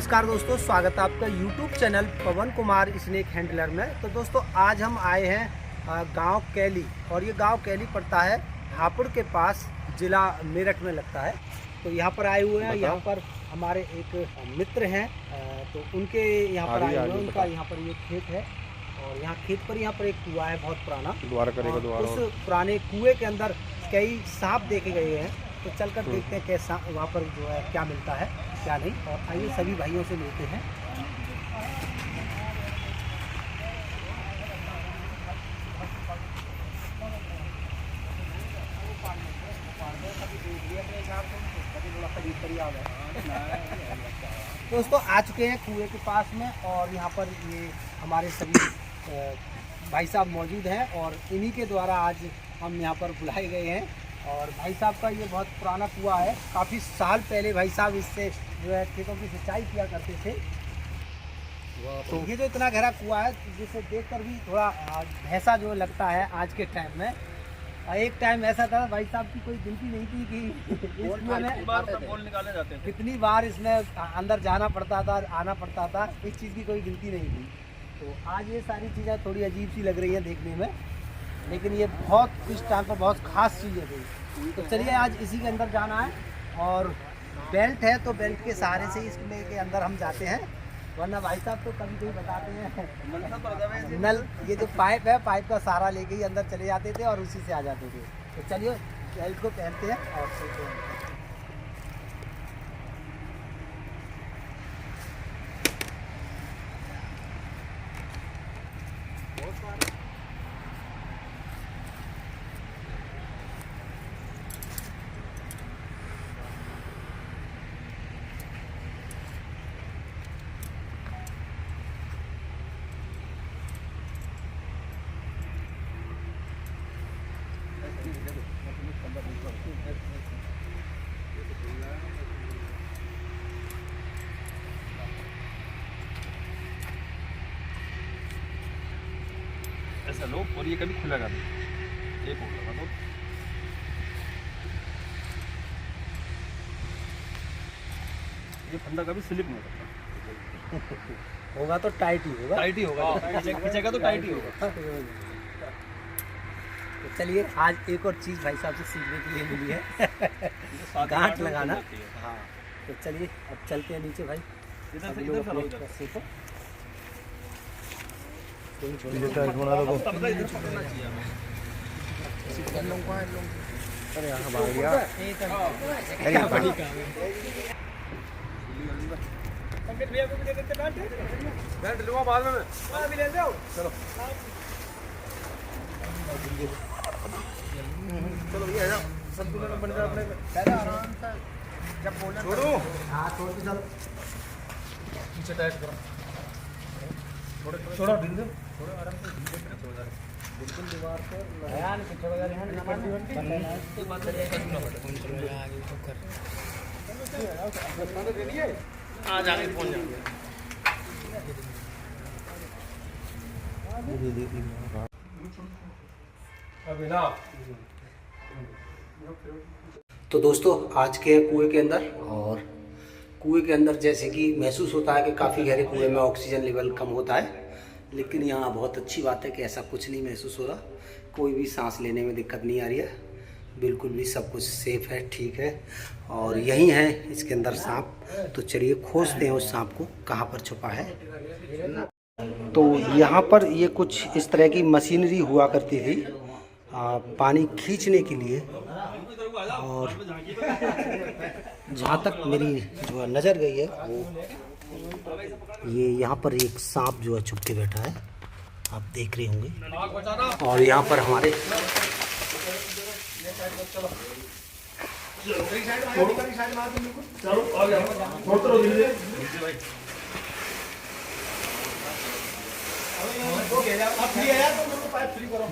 नमस्कार दोस्तों, स्वागत है आपका YouTube चैनल पवन कुमार स्नेक हैंडलर में। तो दोस्तों आज हम आए हैं गांव कैली, और ये गांव कैली पड़ता है हापुड़ के पास, ज़िला मेरठ में लगता है। तो यहाँ पर आए हुए हैं। यहाँ पर हमारे एक मित्र हैं, तो उनके यहाँ पर आए हुए हैं। उनका यहाँ पर ये खेत है, और यहाँ खेत पर एक कुआं है बहुत पुराना। उस पुराने कुएँ के अंदर कई सांप देखे गए हैं। तो चलकर देखते हैं कैसा वहाँ पर जो है क्या मिलता है क्या नहीं। और आइए सभी भाइयों से मिलते हैं। दोस्तों आ चुके हैं कुएं के पास में, और यहाँ पर ये हमारे सभी भाई साहब मौजूद हैं, और इन्हीं के द्वारा आज हम यहाँ पर बुलाए गए हैं। और भाई साहब का ये बहुत पुराना कुआं है। काफ़ी साल पहले भाई साहब इससे जो है खेतों की सिंचाई किया करते थे। तो ये जो इतना गहरा कुआं है, जिसे देखकर भी थोड़ा ऐसा जो लगता है आज के टाइम में। एक टाइम ऐसा था भाई साहब की कोई गिनती नहीं थी कि इस कुएं में बोल निकाले जाते थे। कितनी बार इसमें अंदर जाना पड़ता था, आना पड़ता था। इस चीज़ की कोई गिनती नहीं थी। तो आज ये सारी चीज़ें थोड़ी अजीब सी लग रही हैं देखने में, लेकिन ये बहुत इस टाइम पर बहुत ख़ास चीज़ है। तो चलिए आज इसी के अंदर जाना है, और बेल्ट है तो बेल्ट के सहारे से इसमें के अंदर हम जाते हैं, वरना भाई साहब तो कभी कभी बताते हैं नल, ये जो पाइप है, पाइप का सहारा लेके ही अंदर चले जाते थे और उसी से आ जाते थे। तो चलिए बेल्ट को पहनते हैं और चलते हैं। ऐसा लो, और ये कभी खुलेगा नहीं, एक होगा तो ये फंदा कभी स्लिप नहीं करता। होगा तो टाइट ही होगा। टाइट ही होगा, खींचेगा तो टाइट ही होगा। तो चलिए आज एक और चीज़ भाई साहब से सीखने के लिए मिली है, गांठ लगाना। हाँ तो चलिए अब चलते हैं नीचे भाई। बाद में चलो चलो भैया जाओ, संतुलन बन जाए अपने पहले आराम से जब बोलना छोड़ो। हाँ छोड़ के चलो, नीचे टाइट करो, छोड़ो ढील दो, थोड़ा आराम से ढील दो, छोड़ दो बिल्कुल दीवार पर ध्यान से छोड़ो यार, ध्यान से बात करिए आगे तो कर आ जाके पहुंच जाएंगे। तो दोस्तों आज के कुएं के अंदर, और कुएं के अंदर जैसे कि महसूस होता है कि काफ़ी गहरे कुएं में ऑक्सीजन लेवल कम होता है, लेकिन यहाँ बहुत अच्छी बात है कि ऐसा कुछ नहीं महसूस हो रहा। कोई भी सांस लेने में दिक्कत नहीं आ रही है, बिल्कुल भी सब कुछ सेफ है, ठीक है। और यही है इसके अंदर सांप। तो चलिए खोजते हैं उस सांप को, कहाँ पर छुपा है। तो यहाँ पर ये कुछ इस तरह की मशीनरी हुआ करती थी पानी खींचने के लिए, और जहाँ तक मेरी जो नज़र गई है वो ये यहाँ पर एक सांप जो है छुप के बैठा है, आप देख रहे होंगे। और यहाँ पर हमारे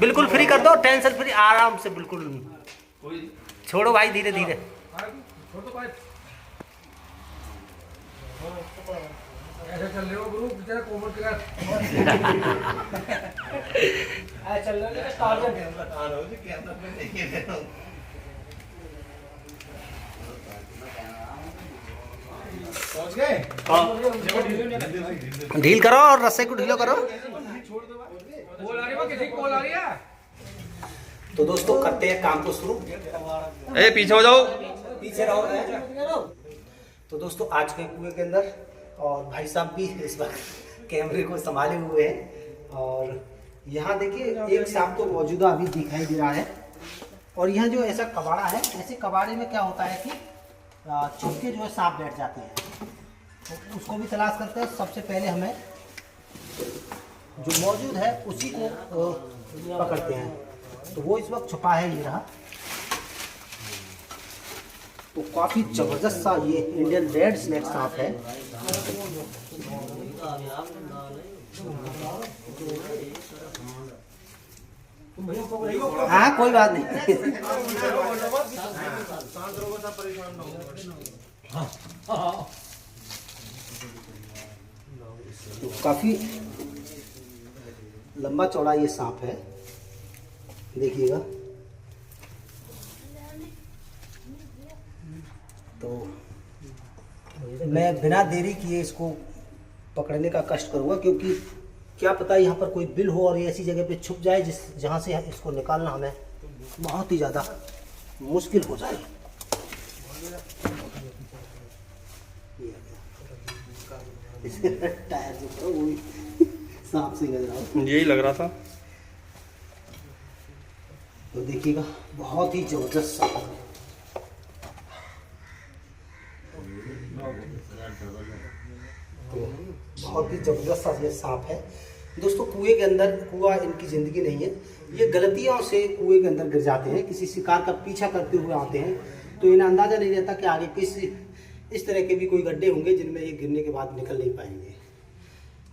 बिल्कुल फ्री कर दो, टेंशन फ्री, आराम से बिल्कुल छोड़ो भाई, धीरे धीरे। ऐसे चल रहे हो गुरु, बेचारा कोमल के चल रहे हो स्टार्ट बता रहा हूं कि कैमरा पे नहीं ले रहा हूं। ढील करो और रस्से को ढीलो करो। तो दोस्तों करते हैं काम को शुरू। ए पीछे हो जाओ, पीछे रहो। तो दोस्तों आज के कुएं के अंदर और भाई साहब भी इस वक्त कैमरे को संभाले हुए हैं और यहाँ देखिए एक सांप तो मौजूदा अभी दिखाई दे रहा है। और यहाँ जो ऐसा कबाड़ा है, ऐसे कबाड़े में क्या होता है कि छुपके जो है सांप बैठ जाते हैं, तो उसको भी तलाश करते हैं। सबसे पहले हमें जो मौजूद है उसी को पकड़ते हैं। तो वो इस वक्त छुपा है, ये रहा। तो काफी जबरदस्त सा ये इंडियन रेड स्नेक सांप है। हाँ कोई बात नहीं। तो काफी लंबा चौड़ा ये सांप है, देखिएगा। तो मैं बिना देरी किए इसको पकड़ने का कष्ट करूँगा, क्योंकि क्या पता यहाँ पर कोई बिल हो और ये ऐसी जगह पे छुप जाए जहाँ से इसको निकालना हमें बहुत ही ज़्यादा मुश्किल हो जाए। टायर जो था वो सांप से लग रहा, यही लग रहा था। तो देखिएगा बहुत ही जबरदस्त सांप है। तो बहुत ही जबरदस्त सा ये सांप है दोस्तों। कुएं के अंदर, कुआं इनकी ज़िंदगी नहीं है, ये गलतियों से कुएं के अंदर गिर जाते हैं, किसी शिकार का पीछा करते हुए आते हैं। तो इन्हें अंदाज़ा नहीं रहता कि आगे इस तरह के भी कोई गड्ढे होंगे जिनमें ये गिरने के बाद निकल नहीं पाएंगे।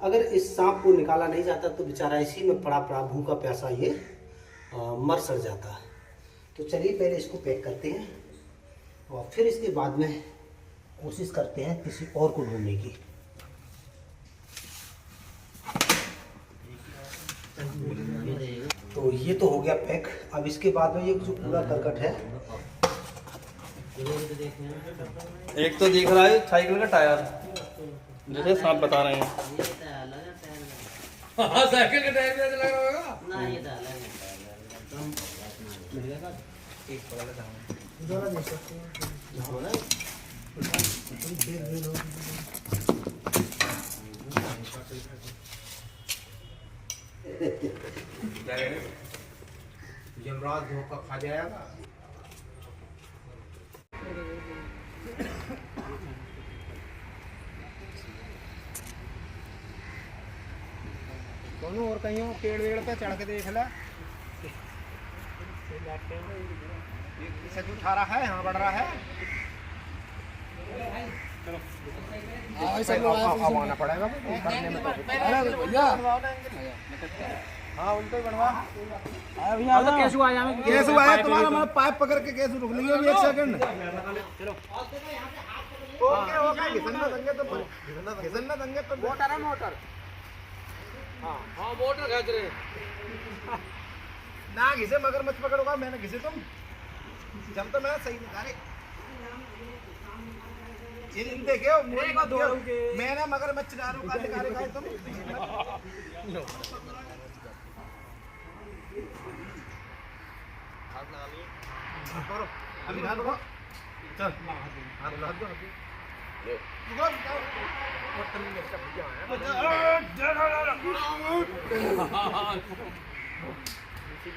अगर इस सांप को निकाला नहीं जाता तो बेचारा इसी में पड़ा पड़ा भूखा प्यासा ये मर सड़ जाता। तो चलिए पहले इसको पैक करते हैं और फिर इसके बाद में कोशिश करते हैं किसी और को ढूंढने की। तो ये तो हो गया पैक। अब इसके बाद में ये जो पूरा करकट है, एक तो दिख रहा है साइकिल का टायर, जैसे सांप बता रहे हैं। हाँ साइकिल का टायर भी लग रहा होगा ना, ये डाला है। यमराज धोखा खा जाएगा। दोनों और कहीं हो पेड़ वेड़ पे चढ़ के देख ला, इसे जो उठा रहा है यहाँ बढ़ रहा है। अब आना पड़ेगा करने में तो भैया। हाँ उल्टे बनवा भैया। तो कैसे आया मैं, कैसे आया तुम्हारा? मैं पाइप पकड़ के कैसे रुक लेंगे अभी 1 सेकंड। चलो ओके ओके। घिसना दंगे तो मोटर है, मोटर। हाँ हाँ मोटर खींच रहे ना, घिसे मगरमच्छ पकड़ोगा। मैंने घिसे तुम जब तो मैं सही निकाले देखो मैंने मगरमच्छ डालू का निकाले तुम। अभी हाथ रखो, चल हाथ लगा दो।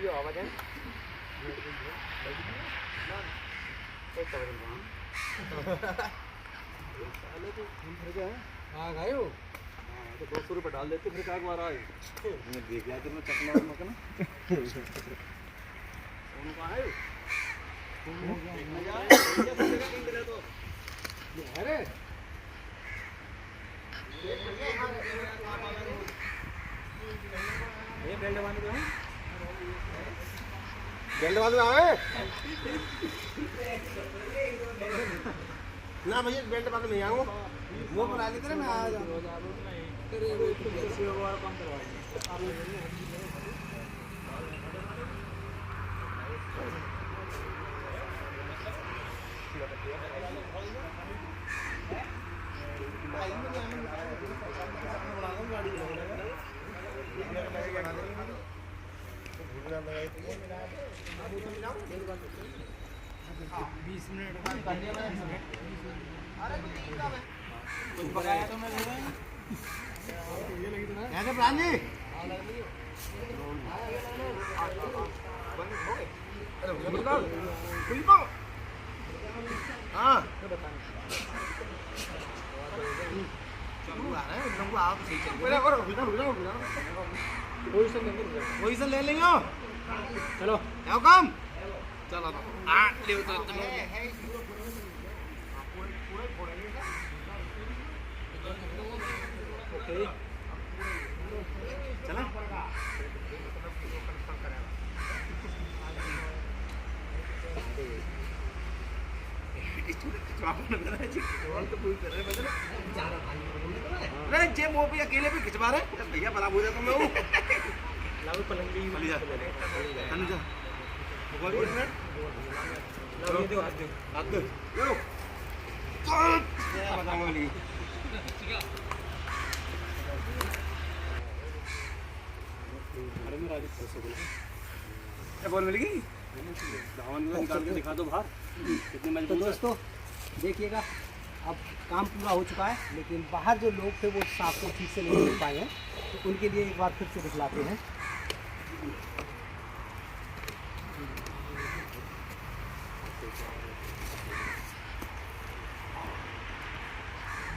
आवाज है हाँ गायो तो 200 रुपये डाल देते फिर क्या बार आए देख लिया कितना चकना मकना कहाँ है अरे ये बेल्ट बांध दो, बेल्ट बांध आए ना भैया, बेल्ट बांध नहीं आऊँ वो बना लेते ना, मैं आ जाऊँ। 20 मिनट कुछ पकाया तो मैं दे रहा हूँ कैसे प्राण जी हाँ पोजीशन ले लेंगे चलो जाओ काम चलो ले ओके चला नहीं जे मुंह पे अकेले भी खिंचवा रहे भैया बड़ा बोल तो मैं लागू पलंगी चली जा तनु जा बोल एक मिनट लो ये दो हाथ दो लो चल बता बोली अरे मेरा आज कैसे बोल क्या बोल मिल गई धावन में निकाल के दिखा दो बाहर कितने मजबूत। तो दोस्तों देखिएगा अब काम पूरा हो चुका है, लेकिन बाहर जो लोग थे वो सांप को ठीक से नहीं देख पाए हैं, तो उनके लिए एक बार फिर से दिखलाते हैं।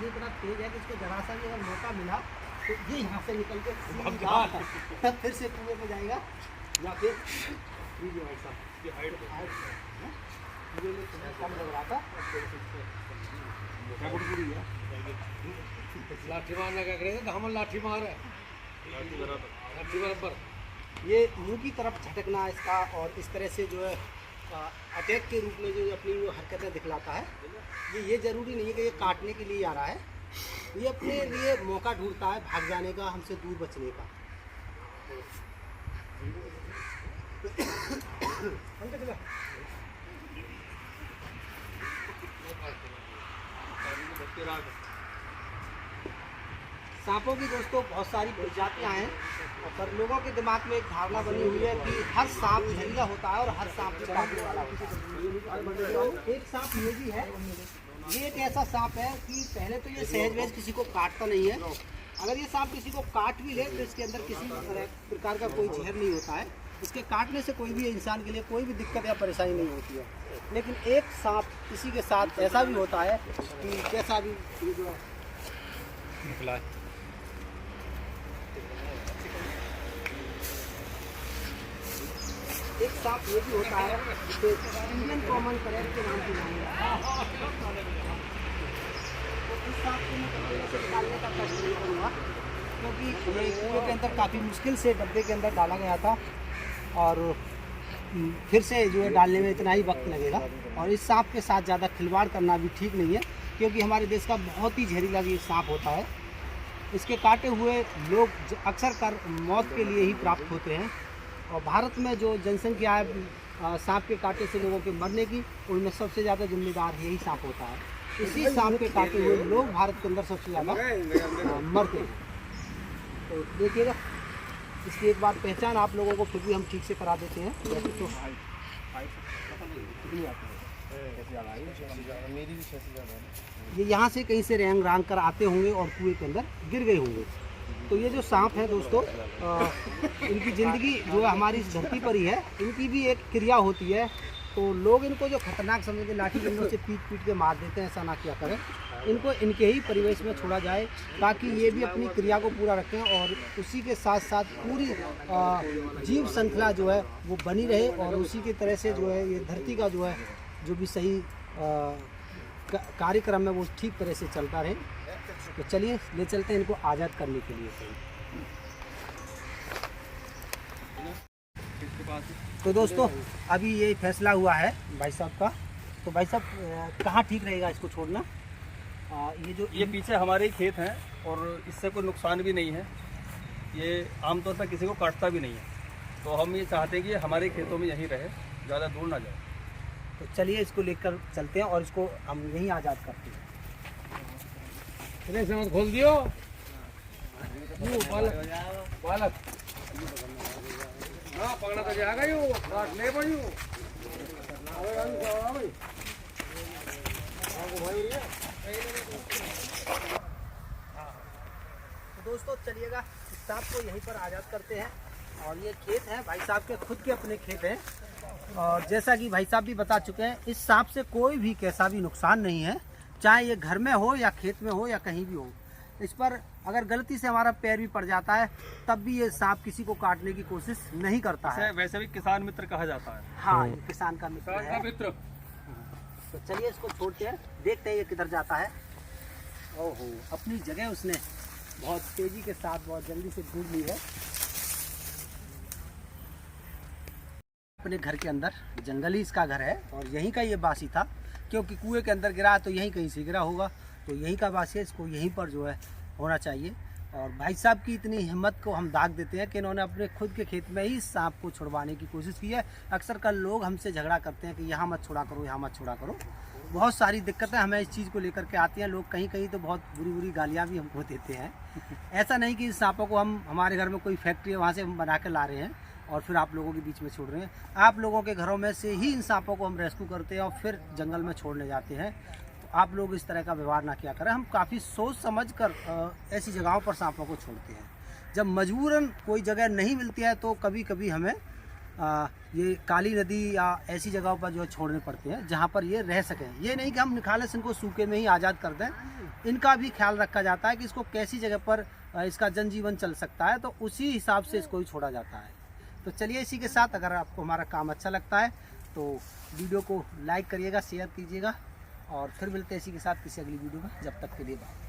ये इतना तेज है कि इसको जरा सा भी अगर मौका मिला तो ये यहाँ से निकल के फिर से कुएं में जाएगा या फिर कम लग रहा था लाठी मारना क्या करेगा तो हम लाठी मार है लाठी बराबर ये मुंह की तरफ झटकना इसका और इस तरह से जो है अटैक के रूप में जो अपनी वो हरकतें दिखलाता है, ये ज़रूरी नहीं है कि ये काटने के लिए आ रहा है, ये अपने लिए मौका ढूंढता है भाग जाने का, हमसे दूर बचने का। सांपों की दोस्तों बहुत सारी प्रजातियां हैं, पर लोगों के दिमाग में एक धारणा बनी हुई है कि हर सांप जहरीला होता है और हर सांप काटने वाला होता है। तो एक सांप ये भी है, ये एक ऐसा सांप है कि पहले तो ये सहज वहज किसी को काटता नहीं है। अगर ये सांप किसी को काट भी ले तो इसके अंदर किसी प्रकार का कोई जहर नहीं होता है, इसके काटने से कोई भी इंसान के लिए कोई भी दिक्कत या परेशानी नहीं होती है। लेकिन एक सांप किसी के साथ ऐसा भी होता है कि कैसा भी निकला है। एक सांप ये भी होता है जिसे इंडियन कॉमन करेक्ट के नाम से जाना जाता है। तो इस सांप को मैं से निकालने का कष्ट नहीं करूँगा, क्योंकि ये कुएं के अंदर काफ़ी मुश्किल से डब्बे के अंदर डाला गया था और फिर से जो है डालने में इतना ही वक्त लगेगा। और इस सांप के साथ ज़्यादा खिलवाड़ करना भी ठीक नहीं है, क्योंकि हमारे देश का बहुत ही जहरीला ये सांप होता है। इसके काटे हुए लोग अक्सर कर मौत के लिए ही प्राप्त होते हैं, और भारत में जो जनसंख्या है सांप के काटे से लोगों के मरने की, उनमें सबसे ज़्यादा जिम्मेदार यही सांप होता है। इसी सांप के काटे हुए लोग भारत के अंदर सबसे ज़्यादा मरते हैं। तो देखिएगा, इसकी एक बार पहचान आप लोगों को फिर भी हम ठीक से करा देते हैं। तो ये यहाँ से कहीं से रेंग रांग कर आते होंगे और कुएं के अंदर गिर गए होंगे। तो ये जो सांप है दोस्तों, इनकी ज़िंदगी जो है हमारी इस धरती पर ही है, इनकी भी एक क्रिया होती है। तो लोग इनको जो खतरनाक समझते लाठी डंडों से पीट के मार देते हैं, ऐसा ना किया करें। इनको इनके ही परिवेश में छोड़ा जाए ताकि ये भी अपनी क्रिया को पूरा रखें और उसी के साथ साथ पूरी जीव श्रृंखला जो है वो बनी रहे, और उसी की तरह से जो है ये धरती का जो है जो भी सही कार्यक्रम है वो ठीक तरह से चलता रहे। तो चलिए ले चलते हैं इनको आज़ाद करने के लिए। तो दोस्तों अभी ये फैसला हुआ है भाई साहब का। तो भाई साहब कहाँ ठीक रहेगा इसको छोड़ना? ये पीछे हमारे ही खेत हैं और इससे कोई नुकसान भी नहीं है, ये आमतौर पर किसी को काटता भी नहीं है। तो हम ये चाहते हैं कि हमारे खेतों में यहीं रहे, ज़्यादा दूर ना जाए। तो चलिए इसको लेकर चलते हैं और इसको हम यहीं आज़ाद करते हैं। खोल दियो बालक बालक हाँ पकड़ा तो जाएगा यू काटने पर यू तो दोस्तों चलिएगा इस सांप को यहीं पर आज़ाद करते हैं। और ये खेत है भाई साहब के खुद के अपने खेत हैं। और जैसा कि भाई साहब भी बता चुके हैं, इस सांप से कोई भी कैसा भी नुकसान नहीं है, चाहे ये घर में हो या खेत में हो या कहीं भी हो। इस पर अगर गलती से हमारा पैर भी पड़ जाता है तब भी ये सांप किसी को काटने की कोशिश नहीं करता है। वैसे भी किसान मित्र कहा जाता है। हाँ, ये किसान का मित्र है। मित्र। तो चलिए इसको छोड़ते हैं, देखते हैं ये किधर जाता है। ओहो, अपनी जगह उसने बहुत तेजी के साथ बहुत जल्दी से ढूंढ ली है। अपने घर के अंदर, जंगल ही इसका घर है और यहीं का ये बासी था, क्योंकि कुएं के अंदर गिरा तो यहीं कहीं से गिरा होगा, तो यहीं का बासी है, इसको यहीं पर जो है होना चाहिए। और भाई साहब की इतनी हिम्मत को हम दाग देते हैं कि इन्होंने अपने खुद के खेत में ही सांप को छुड़वाने की कोशिश की है। अक्सर कल लोग हमसे झगड़ा करते हैं कि यहाँ मत छोड़ा करो, यहाँ मत छोड़ा करो। बहुत सारी दिक्कतें हमें इस चीज़ को लेकर के आती हैं। लोग कहीं कहीं तो बहुत बुरी बुरी गालियाँ भी हमको देते हैं। ऐसा नहीं कि इस सांपों को हम हमारे घर में कोई फैक्ट्री है वहाँ से हम बना के ला रहे हैं और फिर आप लोगों के बीच में छोड़ रहे हैं। आप लोगों के घरों में से ही इन सांपों को हम रेस्क्यू करते हैं और फिर जंगल में छोड़ने जाते हैं। तो आप लोग इस तरह का व्यवहार ना किया करें। हम काफ़ी सोच समझ कर ऐसी जगहों पर सांपों को छोड़ते हैं। जब मजबूरन कोई जगह नहीं मिलती है तो कभी कभी हमें ये काली नदी या ऐसी जगहों पर जो छोड़ने पड़ते हैं जहाँ पर ये रह सकें। ये नहीं कि हम निखालस इनको सूखे में ही आज़ाद कर दें। इनका भी ख्याल रखा जाता है कि इसको कैसी जगह पर इसका जनजीवन चल सकता है, तो उसी हिसाब से इसको ही छोड़ा जाता है। तो चलिए इसी के साथ अगर आपको हमारा काम अच्छा लगता है तो वीडियो को लाइक करिएगा, शेयर कीजिएगा और फिर मिलते हैं इसी के साथ किसी अगली वीडियो में। जब तक के लिए बाय।